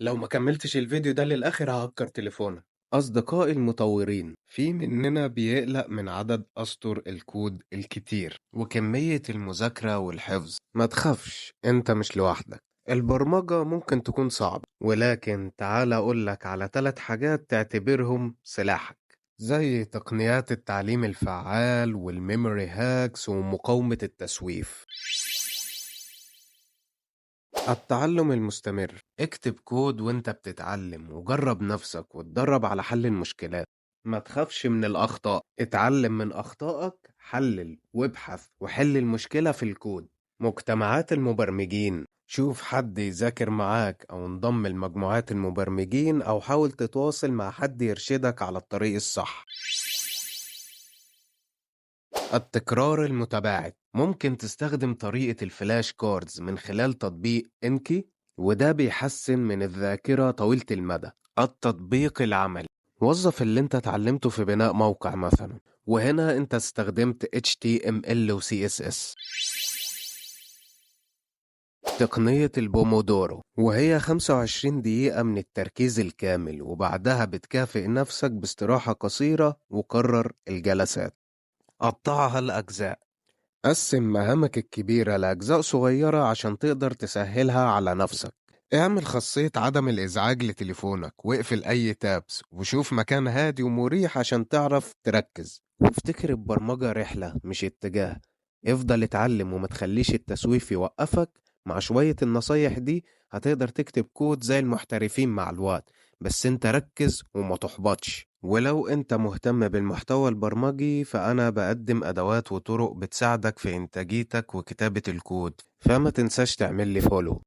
لو ما كملتش الفيديو ده للآخر ههكر تليفونك. أصدقائي المطورين، في مننا بيقلق من عدد أسطر الكود الكتير وكمية المذاكرة والحفظ. ما تخافش، انت مش لوحدك. البرمجة ممكن تكون صعبة، ولكن تعال أقولك على 3 حاجات تعتبرهم سلاحك، زي تقنيات التعليم الفعال والميموري هاكس ومقاومة التسويف. التعلم المستمر، اكتب كود وانت بتتعلم وجرب نفسك واتدرب على حل المشكلات. ما تخافش من الأخطاء، اتعلم من أخطائك، حلل وابحث وحل المشكلة في الكود. مجتمعات المبرمجين، شوف حد يذاكر معاك أو انضم لمجموعات المبرمجين أو حاول تتواصل مع حد يرشدك على الطريق الصح. التكرار المتباعد، ممكن تستخدم طريقة الفلاش كاردز من خلال تطبيق انكي، وده بيحسن من الذاكرة طويلة المدى. التطبيق العملي، وظف اللي انت اتعلمته في بناء موقع مثلا، وهنا انت استخدمت HTML و CSS. تقنية البومودورو، وهي 25 دقيقة من التركيز الكامل وبعدها بتكافئ نفسك باستراحة قصيرة وكرر الجلسات. قطعها لأجزاء، قسم مهامك الكبيرة لأجزاء صغيرة عشان تقدر تسهلها على نفسك. اعمل خاصية عدم الإزعاج لتليفونك واقفل أي تابس وشوف مكان هادي ومريح عشان تعرف تركز. وافتكر البرمجة رحلة مش اتجاه. افضل اتعلم وما تخليش التسويف يوقفك. مع شوية النصايح دي هتقدر تكتب كود زي المحترفين مع الوقت. بس انت ركز وما تحبطش. ولو انت مهتم بالمحتوى البرمجي فأنا بقدم أدوات وطرق بتساعدك في إنتاجيتك وكتابة الكود، فما تنساش تعمل لي فولو.